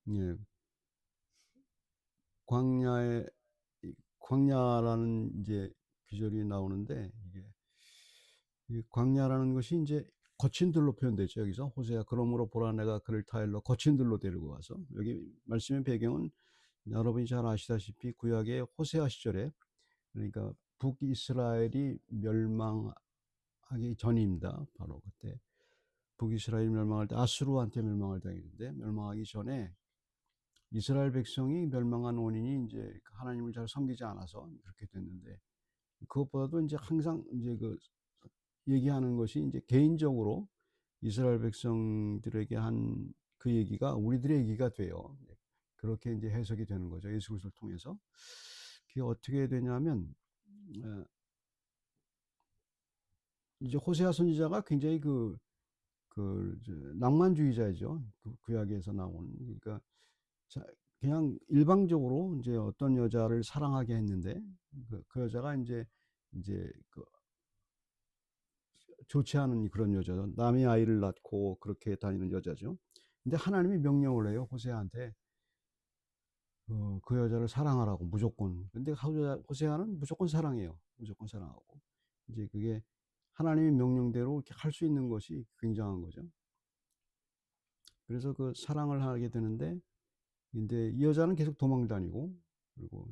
예, 광야에 광야라는 이제 귀절이 나오는데, 이게 이 광야라는 것이 이제 거친 들로 표현되죠. 여기서 호세아 그러므로 보라 내가 그를 타일러 거친 들로 데리고 가서, 여기 말씀의 배경은 여러분이 잘 아시다시피 구약의 호세아 시절에, 그러니까 북이스라엘이 멸망하기 전입니다. 바로 그때 북이스라엘이 멸망할 때 아수르한테 멸망을 당했는데, 멸망하기 전에 이스라엘 백성이 멸망한 원인이 이제 하나님을 잘 섬기지 않아서 그렇게 됐는데, 그것보다도 이제 항상 이제 그 얘기하는 것이 이제 개인적으로 이스라엘 백성들에게 한 그 얘기가 우리들의 얘기가 돼요. 그렇게 이제 해석이 되는 거죠. 예수 그리스도를 통해서. 그게 어떻게 되냐면, 어, 이제 호세아 선지자가 굉장히 낭만주의자이죠. 구약에서 나온. 그러니까 자, 그냥 일방적으로 이제 어떤 여자를 사랑하게 했는데, 그 여자가 이제 좋지 않은 그런 여자죠. 남의 아이를 낳고 그렇게 다니는 여자죠. 근데 하나님이 명령을 해요, 호세아한테. 그 여자를 사랑하라고, 무조건. 근데 호세아는 무조건 사랑해요. 무조건 사랑하고. 이제 그게 하나님의 명령대로 이렇게 할 수 있는 것이 굉장한 거죠. 그래서 그 사랑을 하게 되는데, 근데 이 여자는 계속 도망 다니고, 그리고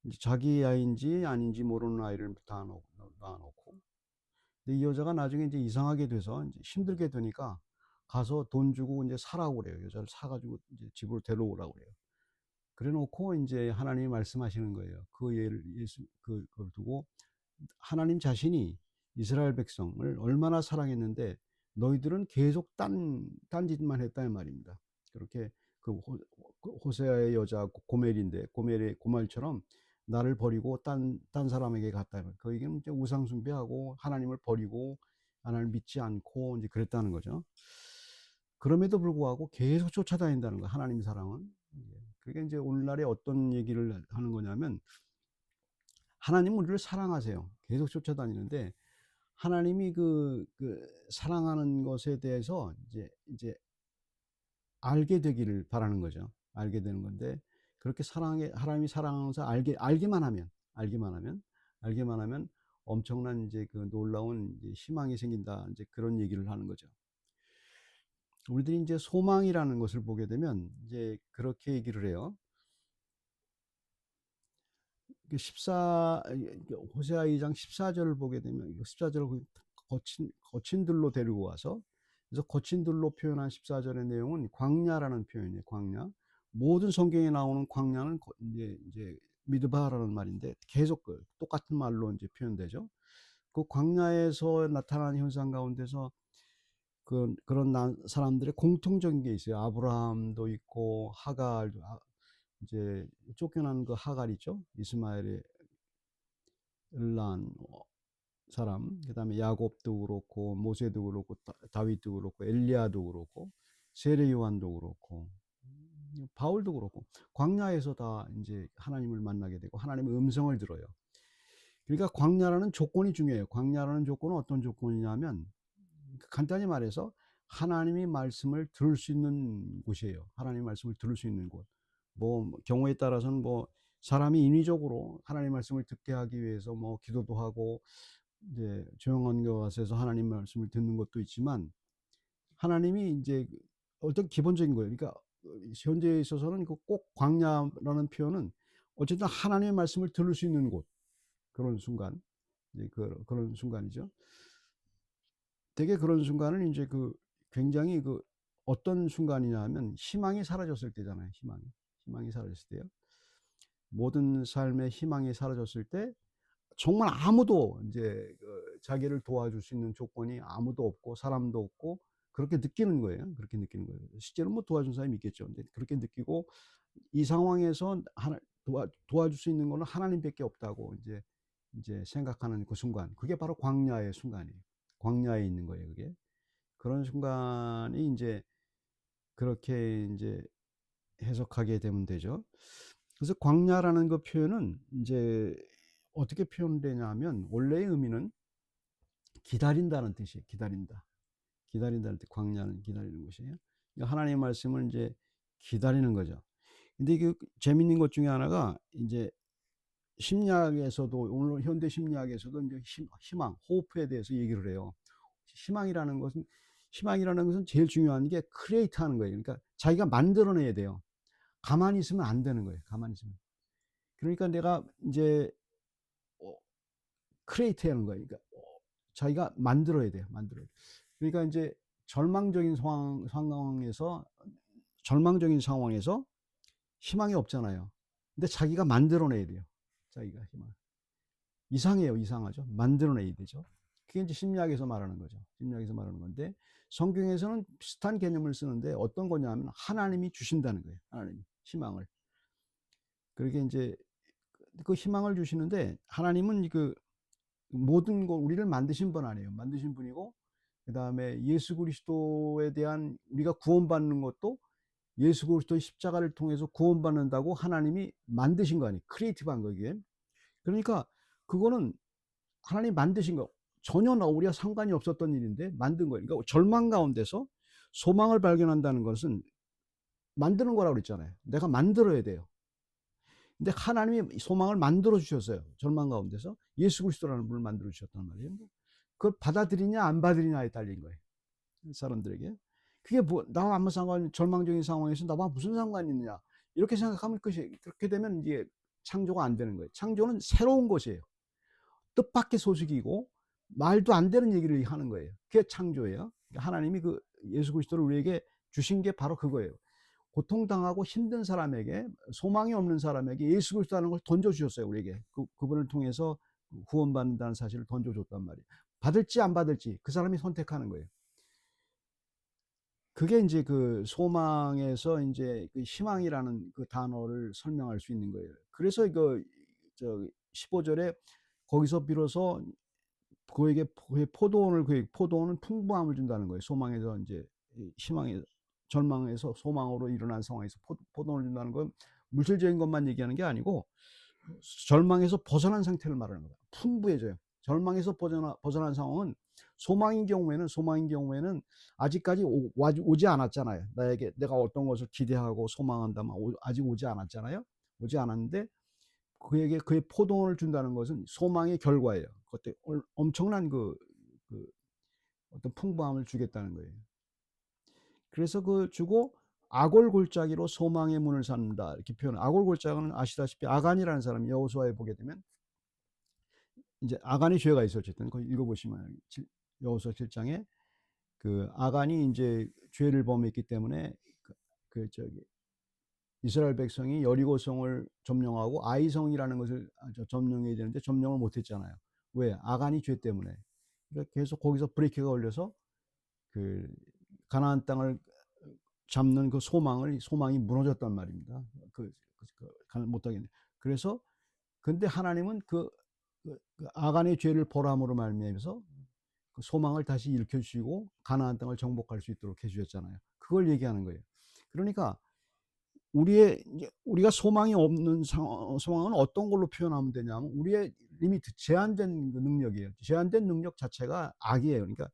이제 자기 아이인지 아닌지 모르는 아이를 낳아놓고, 근데 이 여자가 나중에 이제 이상하게 돼서 이제 힘들게 되니까 가서 돈 주고 이제 사라고 그래요. 여자를 사가지고 이제 집으로 데려오라고 그래요. 그래 놓고 이제 하나님이 말씀하시는 거예요. 그걸 두고 하나님 자신이 이스라엘 백성을 얼마나 사랑했는데 너희들은 계속 딴짓만 했다 이 말입니다. 그렇게 호세아의 여자 고멜인데, 고멜의 고멜처럼 나를 버리고 딴 사람에게 갔다. 그 얘기는 이제 우상 숭배하고 하나님을 버리고 하나님을 믿지 않고 이제 그랬다는 거죠. 그럼에도 불구하고 계속 쫓아다닌다는 거예요. 하나님 사랑은. 그게 이제 오늘날에 어떤 얘기를 하는 거냐면, 하나님은 우리를 사랑하세요. 계속 쫓아다니는데, 하나님이 사랑하는 것에 대해서 이제 알게 되기를 바라는 거죠. 알게 되는 건데, 그렇게 하나님이 사랑하면서 알기만 하면 엄청난 이제 그 놀라운 이제 희망이 생긴다. 이제 그런 얘기를 하는 거죠. 우리들이 이제 소망이라는 것을 보게 되면 이제 그렇게 얘기를 해요. 호세아 2장 14절을 보게 되면, 14절을 거친 들로 데리고 와서, 그래서 거친 들로 표현한 14절의 내용은 광야라는 표현이에요. 광야. 모든 성경에 나오는 광야는 이제 미드바라는 말인데, 계속 똑같은 말로 이제 표현되죠. 그 광야에서 나타나는 현상 가운데서 그런 사람들의 공통적인 게 있어요. 아브라함도 있고 하갈도, 이제 쫓겨난 그 하갈 있죠. 이스마엘의 낳은 사람, 그 다음에 야곱도 그렇고 모세도 그렇고 다윗도 그렇고 엘리야도 그렇고 세례 요한도 그렇고 바울도 그렇고 광야에서 다 이제 하나님을 만나게 되고 하나님의 음성을 들어요. 그러니까 광야라는 조건이 중요해요. 광야라는 조건은 어떤 조건이냐면, 간단히 말해서 하나님의 말씀을 들을 수 있는 곳이에요. 하나님의 말씀을 들을 수 있는 곳. 뭐 경우에 따라서는 뭐 사람이 인위적으로 하나님의 말씀을 듣게 하기 위해서 뭐 기도도 하고 이제 조용한 곳에서 하나님 말씀을 듣는 것도 있지만, 하나님이 이제 어떤 기본적인 거예요. 그러니까 현재에 있어서는 꼭 광야라는 표현은 어쨌든 하나님의 말씀을 들을 수 있는 곳, 그런 순간, 이제 그런 순간이죠. 되게 그런 순간은 이제 굉장히 어떤 순간이냐면 희망이 사라졌을 때잖아요. 희망이 사라졌을 때요. 모든 삶의 희망이 사라졌을 때 정말 아무도 이제 자기를 도와줄 수 있는 조건이 아무도 없고 사람도 없고, 그렇게 느끼는 거예요. 그렇게 느끼는 거예요. 실제로 뭐 도와준 사람이 있겠죠. 근데 그렇게 느끼고, 이 상황에서 도와줄 수 있는 거는 하나님밖에 없다고 이제 생각하는 그 순간, 그게 바로 광야의 순간이에요. 광야에 있는 거예요. 그게 그런 순간이 이제 그렇게 이제 해석하게 되면 되죠. 그래서 광야라는 그 표현은 이제 어떻게 표현되냐면, 원래의 의미는 기다린다는 뜻이에요. 기다린다는 뜻. 광야는 기다리는 것이에요. 그러니까 하나님의 말씀을 이제 기다리는 거죠. 근데 그 재밌는 것 중에 하나가 이제 심리학에서도, 오늘 현대 심리학에서도 이제 희망, 호프에 대해서 얘기를 해요. 희망이라는 것은 희망이라는 것은 제일 중요한 게 크리에이트 하는 거예요. 그러니까 자기가 만들어내야 돼요. 가만히 있으면 안 되는 거예요. 가만히 있으면. 그러니까 내가 이제 크리에이트 하는 거예요. 그러니까 자기가 만들어야 돼요. 만들어야 돼요. 그러니까 이제 절망적인 상황에서 희망이 없잖아요. 근데 자기가 만들어내야 돼요. 자기가 희망. 이상해요. 이상하죠. 만들어내야 되죠. 그게 이제 심리학에서 말하는 거죠. 심리학에서 말하는 건데, 성경에서는 비슷한 개념을 쓰는데 어떤 거냐면 하나님이 주신다는 거예요. 하나님이 희망을. 그렇게 이제 그 희망을 주시는데, 하나님은 그 모든 거 우리를 만드신 분 아니에요. 만드신 분이고, 그다음에 예수 그리스도에 대한 우리가 구원받는 것도 예수 그리스도의 십자가를 통해서 구원받는다고 하나님이 만드신 거 아니에요. 크리에이티브한 거기에. 그러니까 그거는 하나님 만드신 거, 전혀 우리가 상관이 없었던 일인데 만든 거예요. 그러니까 절망 가운데서 소망을 발견한다는 것은 만드는 거라고 그랬잖아요. 내가 만들어야 돼요. 근데 하나님이 소망을 만들어 주셨어요. 절망 가운데서 예수 그리스도라는 분을 만들어 주셨단 말이에요. 그걸 받아들이냐 안 받아들이냐에 딸린 거예요. 사람들에게. 그게 뭐 나와 아무 상관, 절망적인 상황에서 나와 무슨 상관이 있느냐, 이렇게 생각하면 끝이. 그렇게 되면 이제 창조가 안 되는 거예요. 창조는 새로운 것이에요. 뜻밖의 소식이고 말도 안 되는 얘기를 하는 거예요. 그게 창조예요. 하나님이 그 예수 그리스도를 우리에게 주신 게 바로 그거예요. 고통당하고 힘든 사람에게, 소망이 없는 사람에게 예수 그리스도라는 걸 던져주셨어요. 우리에게 그분을 통해서 구원받는다는 사실을 던져줬단 말이에요. 받을지 안 받을지 그 사람이 선택하는 거예요. 그게 이제 그 소망에서 이제 그 희망이라는 그 단어를 설명할 수 있는 거예요. 그래서 이거 저 15절에 거기서 비로소 그에게 포도원을, 그 포도원은 풍부함을 준다는 거예요. 소망에서 이제 희망에, 절망에서 소망으로 일어난 상황에서 포도원을 준다는 건 물질적인 것만 얘기하는 게 아니고 절망에서 벗어난 상태를 말하는 거다. 풍부해져요. 절망에서 벗어난 상황은 소망인 경우에는 아직까지 오지 않았잖아요. 나에게 내가 어떤 것을 기대하고 소망한다면 아직 오지 않았잖아요. 오지 않았는데 그에게 그의 포도원을 준다는 것은 소망의 결과예요. 그때 엄청난 그 어떤 풍부함을 주겠다는 거예요. 그래서 그 주고 아골골짜기로 소망의 문을 삼는다 이렇게 표현. 아골골짜기는 아시다시피 아간이라는 사람이 여호수아에 보게 되면 이제 아간이 죄가 있어. 어쨌든 그 읽어보시면 여호수아 7장에 그 아간이 이제 죄를 범했기 때문에 저기 이스라엘 백성이 여리고성을 점령하고 아이성이라는 것을 점령해야 되는데 점령을 못했잖아요. 왜? 아간이 죄 때문에. 그러니까 계속 거기서 브레이크가 걸려서 그 가나안 땅을 잡는 그 소망이 무너졌단 말입니다. 못하겠네. 그래서 근데 하나님은 그 아간의 죄를 벌함으로 말미암아서 그 소망을 다시 일으켜 주시고 가나안 땅을 정복할 수 있도록 해주셨잖아요. 그걸 얘기하는 거예요. 그러니까 우리가 소망이 없는 상황은 어떤 걸로 표현하면 되냐면 우리의 리미트, 제한된 그 능력이에요. 제한된 능력 자체가 악이에요. 그러니까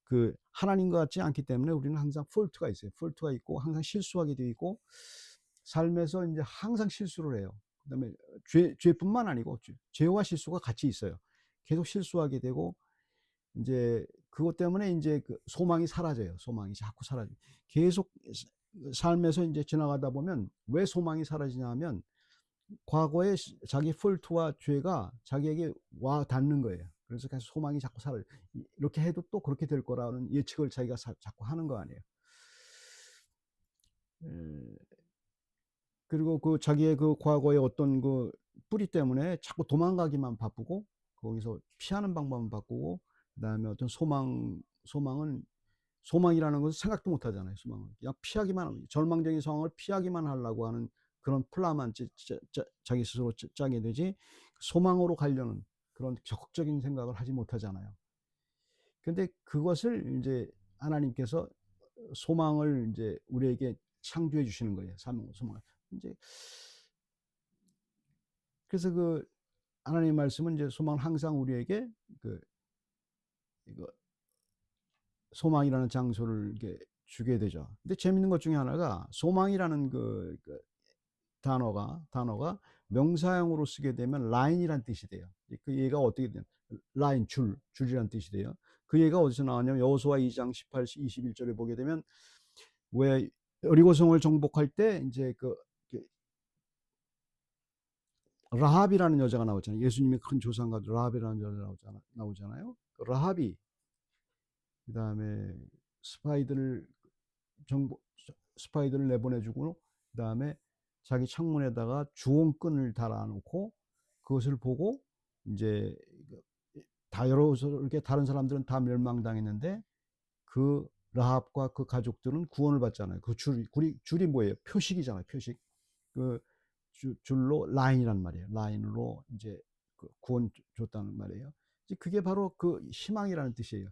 그 하나님과 같지 않기 때문에 우리는 항상 폴트가 있어요. 폴트가 있고 항상 실수하게 되어 있고 삶에서 이제 항상 실수를 해요. 그다음에 죄뿐만 아니고 죄와 실수가 같이 있어요. 계속 실수하게 되고 이제 그것 때문에 이제 그 소망이 사라져요. 소망이 자꾸 사라져. 계속 삶에서 이제 지나가다 보면 왜 소망이 사라지냐 하면 과거의 자기 폴트와 죄가 자기에게 와 닿는 거예요. 그래서 계속 소망이 자꾸 사라져. 이렇게 해도 또 그렇게 될 거라는 예측을 자기가 자꾸 하는 거 아니에요. 그리고 그 자기의 그 과거의 어떤 그 뿌리 때문에 자꾸 도망가기만 바쁘고 거기서 피하는 방법만 바꾸고 그다음에 어떤 소망이라는 것은 생각도 못 하잖아요. 소망을 그냥 피하기만, 절망적인 상황을 피하기만 하려고 하는 그런 플랜만 자기 스스로 짜게 되지 소망으로 가려는 그런 적극적인 생각을 하지 못하잖아요. 근데 그것을 이제 하나님께서 소망을 이제 우리에게 창조해 주시는 거예요. 소망을 이제. 그래서 그 하나님 말씀은 이제 소망은 항상 우리에게 그 이거 소망이라는 장소를 이렇게 주게 되죠. 근데 재밌는 것 중에 하나가 소망이라는 그 단어가 명사형으로 쓰게 되면 라인이란 뜻이 돼요. 그 얘가 어떻게 되냐? 라인, 줄이란 뜻이 돼요. 그 얘가 어디서 나왔냐면 여호수아 2장 18, 21절에 보게 되면 왜 여리고성을 정복할 때 이제 그 라합이라는 여자가 나오잖아요. 예수님의 큰 조상과 라합이라는 여자가 나오잖아요. 그 라합이 그다음에 스파이들을 정보 스파이들을 내보내주고 그다음에 자기 창문에다가 주홍끈을 달아놓고 그것을 보고 이제 다 이렇게 다른 사람들은 다 멸망당했는데 그 라합과 그 가족들은 구원을 받잖아요. 그 줄이 뭐예요? 표식이잖아요. 표식. 그 줄로 라인이란 말이에요. 라인으로 이제 그 구원 줬다는 말이에요. 그게 바로 그 희망이라는 뜻이에요.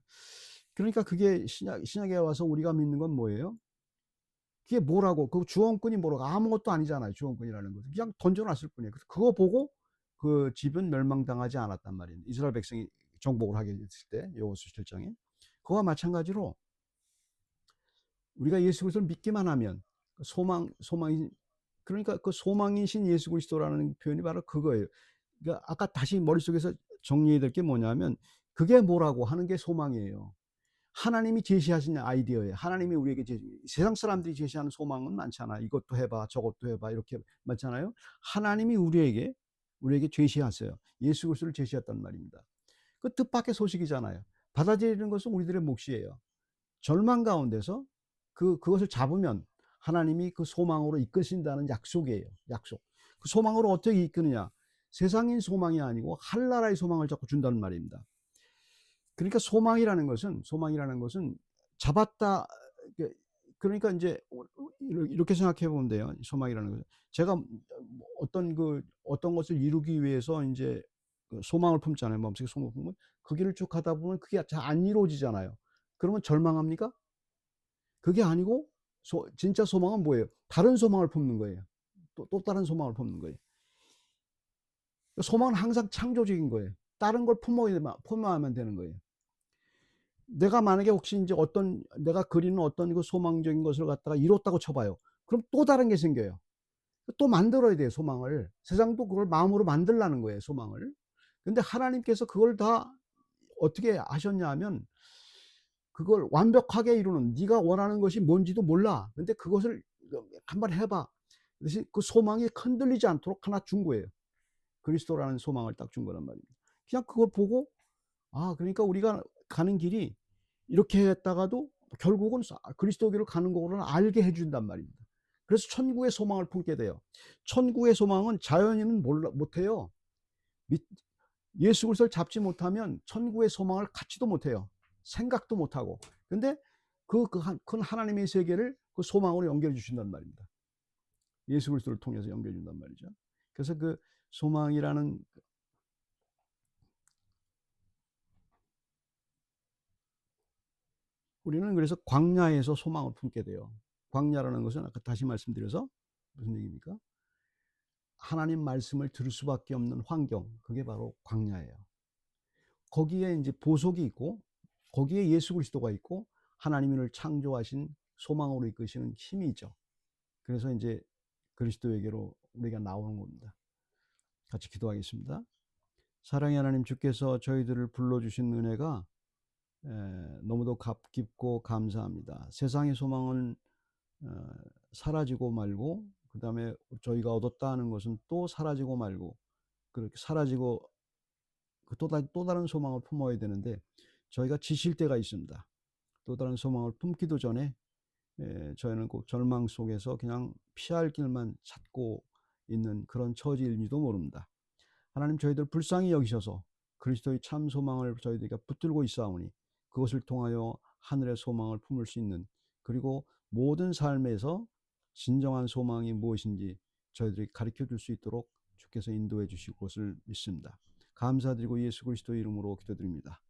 그러니까 그게 신약에 와서 우리가 믿는 건 뭐예요? 그게 뭐라고, 그 주원권이 뭐라고, 아무것도 아니잖아요. 주원권이라는 것은 그냥 던져놨을 뿐이에요. 그거 보고 그 집은 멸망당하지 않았단 말이에요. 이스라엘 백성이 정복을 하게 됐을 때 여호수아 7장에 그와 마찬가지로 우리가 예수 그리스도를 믿기만 하면 소망이, 그러니까 그 소망이신 예수 그리스도라는 표현이 바로 그거예요. 그러니까 아까 다시 머릿속에서 정리해야 될 게 뭐냐면 그게 뭐라고 하는 게 소망이에요. 하나님이 제시하신 아이디어예요. 하나님이 우리에게 세상 사람들이 제시하는 소망은 많잖아. 이것도 해봐, 저것도 해봐, 이렇게 많잖아요. 하나님이 우리에게 제시하세요. 예수 그리스도를 제시했단 말입니다. 그 뜻밖의 소식이잖아요. 받아들이는 것은 우리들의 몫이에요. 절망 가운데서 그것을 잡으면 하나님이 그 소망으로 이끄신다는 약속이에요. 약속. 그 소망으로 어떻게 이끄느냐? 세상인 소망이 아니고 한나라의 소망을 자꾸 준다는 말입니다. 그러니까 소망이라는 것은 잡았다. 그러니까 이제 이렇게 생각해 보면 돼요. 소망이라는 것은 제가 어떤 것을 이루기 위해서 이제 그 소망을 품잖아요. 마음속에 소망을 품으면 그 길을 쭉 가다 보면 그게 잘 안 이루어지잖아요. 그러면 절망합니까? 그게 아니고 진짜 소망은 뭐예요? 다른 소망을 품는 거예요. 또 다른 소망을 품는 거예요. 소망은 항상 창조적인 거예요. 다른 걸 품어야만 되는 거예요. 내가 만약에 혹시 이제 내가 그리는 어떤 그 소망적인 것을 갖다가 이뤘다고 쳐봐요. 그럼 또 다른 게 생겨요. 또 만들어야 돼요, 소망을. 세상도 그걸 마음으로 만들라는 거예요, 소망을. 근데 하나님께서 그걸 다 어떻게 하셨냐 하면 그걸 완벽하게 이루는, 네가 원하는 것이 뭔지도 몰라. 근데 그것을 한번 해봐. 그래서 그 소망이 흔들리지 않도록 하나 준 거예요. 그리스도라는 소망을 딱 준 거란 말입니다. 그냥 그걸 보고 그러니까 우리가 가는 길이 이렇게 했다가도 결국은 그리스도교를 가는 거로는 알게 해준단 말입니다. 그래서 천국의 소망을 품게 돼요. 천국의 소망은 자연인은 못해요. 예수 그리스도를 잡지 못하면 천국의 소망을 갖지도 못해요. 생각도 못하고. 근데 큰 하나님의 세계를 그 소망으로 연결해 주신단 말입니다. 예수 그리스도를 통해서 연결해 준단 말이죠. 그래서 그 소망이라는, 우리는 그래서 광야에서 소망을 품게 돼요. 광야라는 것은 아까 다시 말씀드려서 무슨 얘기입니까? 하나님 말씀을 들을 수밖에 없는 환경, 그게 바로 광야예요. 거기에 이제 보석이 있고 거기에 예수 그리스도가 있고 하나님을 창조하신 소망으로 이끄시는 힘이 있죠. 그래서 이제 그리스도에게로 우리가 나오는 겁니다. 같이 기도하겠습니다. 사랑의 하나님, 주께서 저희들을 불러주신 은혜가 너무도 값깊고 감사합니다. 세상의 소망은 사라지고 말고, 그 다음에 저희가 얻었다 하는 것은 또 사라지고 말고, 그렇게 사라지고 또 다른 소망을 품어야 되는데 저희가 지칠 때가 있습니다. 또 다른 소망을 품기도 전에 저희는 꼭 절망 속에서 그냥 피할 길만 찾고 있는 그런 처지일지도 모릅니다. 하나님, 저희들 불쌍히 여기셔서 그리스도의 참 소망을 저희들이 붙들고 있사오니 그것을 통하여 하늘의 소망을 품을 수 있는, 그리고 모든 삶에서 진정한 소망이 무엇인지 저희들이 가르쳐 줄 수 있도록 주께서 인도해 주실 것을 믿습니다. 감사드리고 예수 그리스도의 이름으로 기도드립니다.